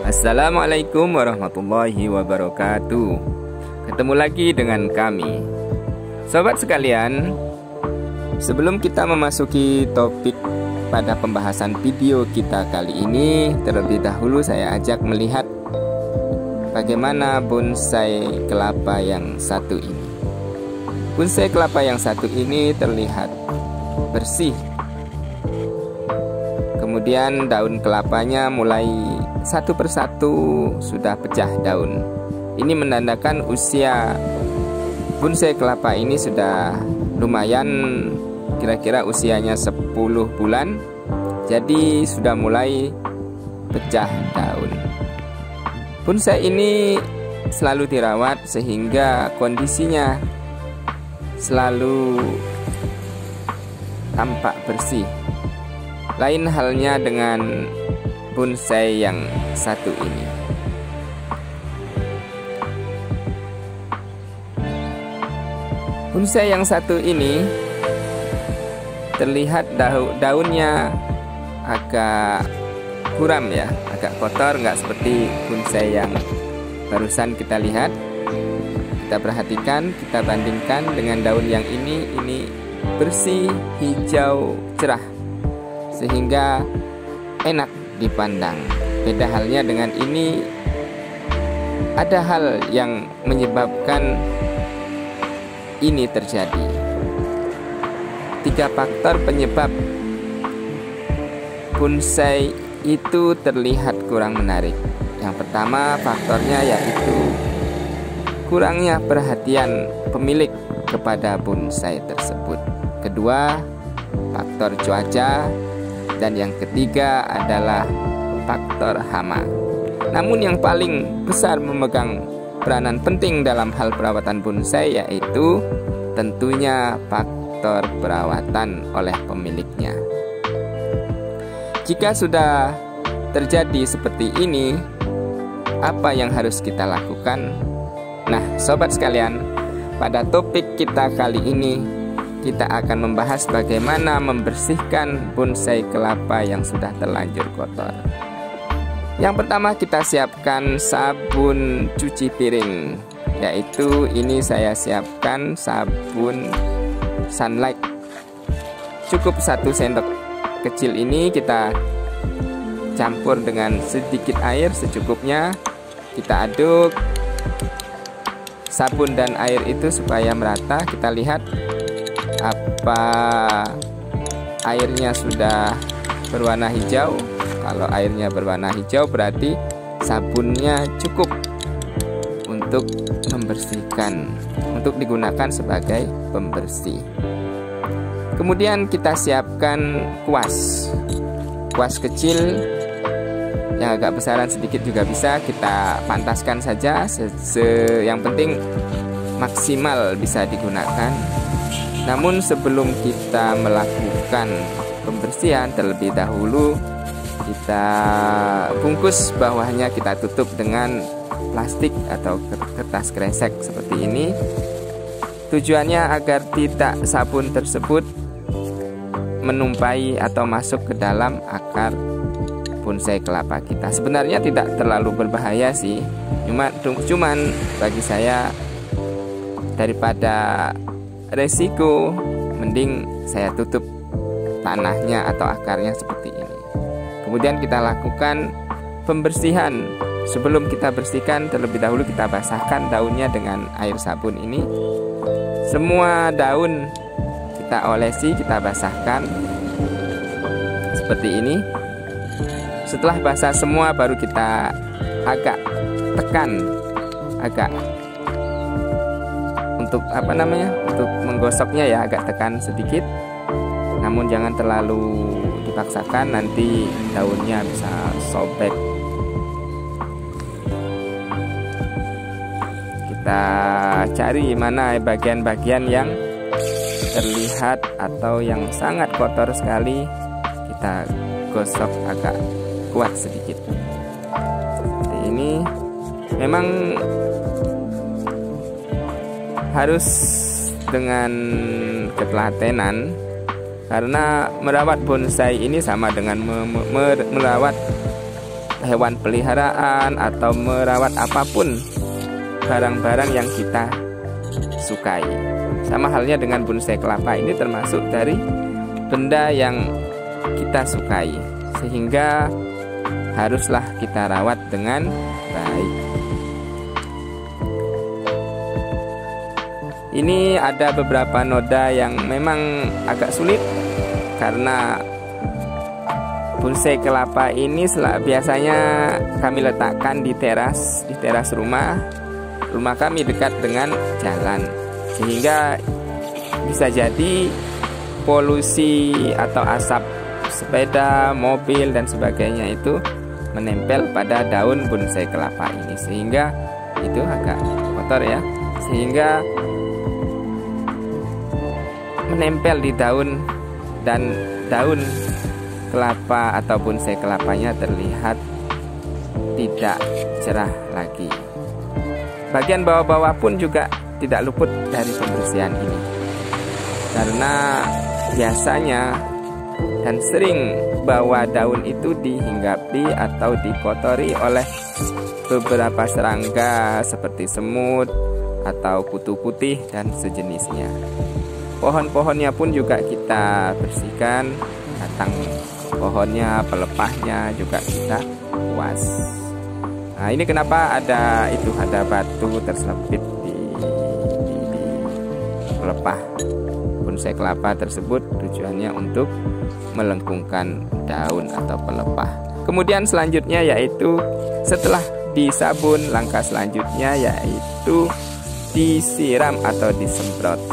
Assalamualaikum warahmatullahi wabarakatuh. Ketemu lagi dengan kami, sobat sekalian. Sebelum kita memasuki topik pada pembahasan video kita kali ini, terlebih dahulu saya ajak melihat bagaimana bonsai kelapa yang satu ini. Bonsai kelapa yang satu ini terlihat bersih. Kemudian daun kelapanya mulai satu persatu sudah pecah daun. Ini menandakan usia bonsai kelapa ini sudah lumayan, kira-kira usianya 10 bulan. Jadi sudah mulai pecah daun. Bonsai ini selalu dirawat sehingga kondisinya selalu tampak bersih. Lain halnya dengan bonsai yang satu ini. Bonsai yang satu ini terlihat daunnya agak kuram ya, agak kotor, nggak seperti bonsai yang barusan kita lihat. Kita perhatikan, kita bandingkan dengan daun yang ini bersih, hijau, cerah, sehingga enak dipandang. Beda halnya dengan ini, ada hal yang menyebabkan ini terjadi. 3 faktor penyebab bonsai itu terlihat kurang menarik. Yang pertama faktornya yaitu kurangnya perhatian pemilik kepada bonsai tersebut. Kedua, faktor cuaca. Dan yang ketiga adalah faktor hama. Namun yang paling besar memegang peranan penting dalam hal perawatan bonsai yaitu tentunya faktor perawatan oleh pemiliknya. Jika sudah terjadi seperti ini, apa yang harus kita lakukan? Nah, sobat sekalian, pada topik kita kali ini kita akan membahas bagaimana membersihkan bonsai kelapa yang sudah terlanjur kotor. Yang pertama, kita siapkan sabun cuci piring, yaitu ini saya siapkan sabun Sunlight. Cukup 1 sendok kecil ini kita campur dengan sedikit air secukupnya. Kita aduk sabun dan air itu supaya merata. Kita lihat apa airnya sudah berwarna hijau. Kalau airnya berwarna hijau berarti sabunnya cukup untuk membersihkan, untuk digunakan sebagai pembersih. Kemudian kita siapkan kuas kecil yang agak besaran sedikit juga bisa, kita pantaskan saja. Yang penting maksimal bisa digunakan. Namun sebelum kita melakukan pembersihan, terlebih dahulu kita bungkus bawahnya, kita tutup dengan plastik atau kertas kresek seperti ini. Tujuannya agar tidak sabun tersebut menumpai atau masuk ke dalam akar bonsai kelapa kita. Sebenarnya tidak terlalu berbahaya sih, cuman bagi saya daripada resiko, mending saya tutup tanahnya atau akarnya seperti ini. Kemudian kita lakukan pembersihan. Sebelum kita bersihkan, terlebih dahulu kita basahkan daunnya dengan air sabun ini. Semua daun kita olesi, kita basahkan seperti ini. Setelah basah semua, baru kita agak tekan, untuk untuk menggosoknya ya, agak tekan sedikit. Namun jangan terlalu dipaksakan, nanti daunnya bisa sobek. Kita cari mana bagian-bagian yang terlihat atau yang sangat kotor sekali, kita gosok agak kuat sedikit. Seperti ini. Memang harus dengan ketelatenan, karena merawat bonsai ini sama dengan merawat hewan peliharaan atau merawat apapun barang-barang yang kita sukai. Sama halnya dengan bonsai kelapa, ini termasuk dari benda yang kita sukai, sehingga haruslah kita rawat dengan baik. Ini ada beberapa noda yang memang agak sulit karena bonsai kelapa ini biasanya kami letakkan di teras rumah. Rumah kami dekat dengan jalan, sehingga bisa jadi polusi atau asap sepeda, mobil dan sebagainya itu menempel pada daun bonsai kelapa ini, sehingga itu agak kotor ya, sehingga menempel di daun, dan daun kelapa atau bonsai kelapanya terlihat tidak cerah lagi. Bagian bawah-bawah pun juga tidak luput dari pembersihan ini, karena biasanya dan sering bawah daun itu dihinggapi atau dikotori oleh beberapa serangga seperti semut atau kutu putih dan sejenisnya. Pohon-pohonnya pun juga kita bersihkan, batang pohonnya, pelepahnya juga kita kuas. Nah, ini kenapa ada batu terselipit di pelepah bonsai kelapa tersebut, tujuannya untuk melengkungkan daun atau pelepah. Kemudian selanjutnya yaitu setelah disabun, langkah selanjutnya yaitu disiram atau disemprot.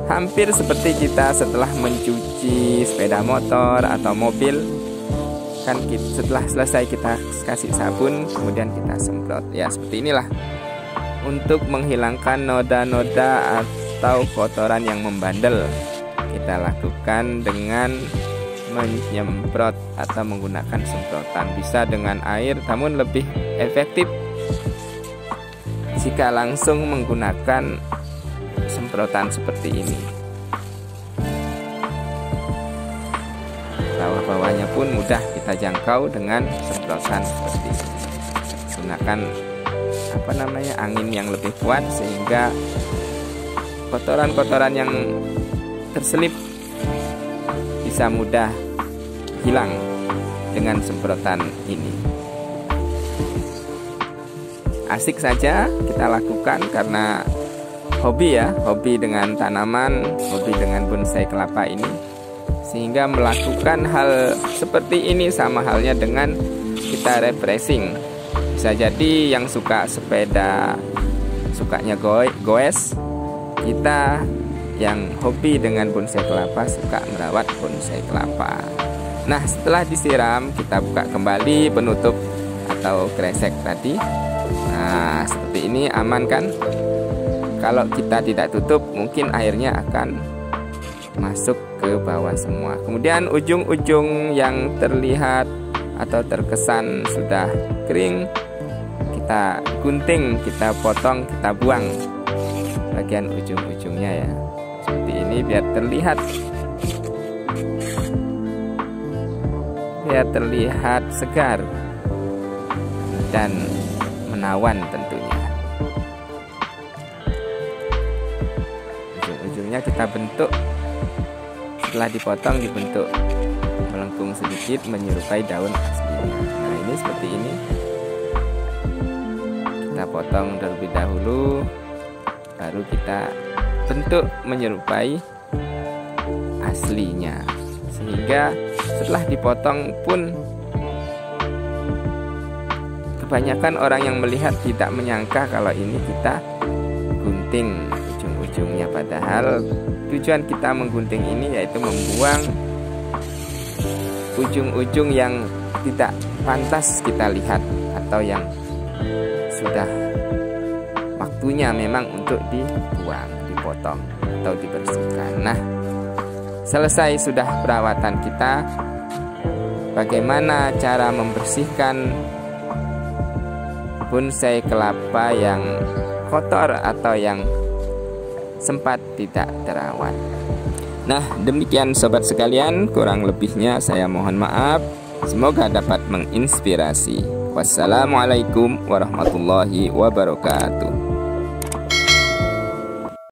Hampir seperti kita setelah mencuci sepeda motor atau mobil, kan setelah selesai kita kasih sabun, kemudian kita semprot. Ya, seperti inilah untuk menghilangkan noda-noda atau kotoran yang membandel. Kita lakukan dengan menyemprot atau menggunakan semprotan. Bisa dengan air, namun lebih efektif jika langsung menggunakan semprotan seperti ini. Bawah-bawahnya pun mudah kita jangkau dengan semprotan seperti ini. Gunakan angin yang lebih kuat, sehingga kotoran-kotoran yang terselip bisa mudah hilang dengan semprotan ini. Asik saja kita lakukan karena hobi dengan tanaman, hobi dengan bonsai kelapa ini, sehingga melakukan hal seperti ini sama halnya dengan kita refreshing. Bisa jadi yang suka sepeda, sukanya goes, kita yang hobi dengan bonsai kelapa suka merawat bonsai kelapa. Nah, setelah disiram, kita buka kembali penutup atau kresek tadi. Nah, seperti ini aman kan? Kalau kita tidak tutup, mungkin airnya akan masuk ke bawah semua. Kemudian ujung-ujung yang terlihat atau terkesan sudah kering, kita gunting, kita potong, kita buang bagian ujung-ujungnya ya. Seperti ini biar terlihat segar dan menawan tentunya. Ujung-ujungnya kita bentuk, setelah dipotong dibentuk melengkung sedikit menyerupai daun aslinya. Nah, ini seperti ini. Kita potong terlebih dahulu, baru kita bentuk menyerupai aslinya, sehingga setelah dipotong pun kebanyakan orang yang melihat tidak menyangka kalau ini kita gunting ujung-ujungnya, padahal tujuan kita menggunting ini yaitu membuang ujung-ujung yang tidak pantas kita lihat atau yang sudah waktunya memang untuk dibuang, dipotong atau dibersihkan. Nah, selesai sudah perawatan kita. Bagaimana cara membersihkan bonsai kelapa yang kotor atau yang sempat tidak terawat? Nah, demikian sobat sekalian, kurang lebihnya saya mohon maaf. Semoga dapat menginspirasi. Wassalamualaikum warahmatullahi wabarakatuh.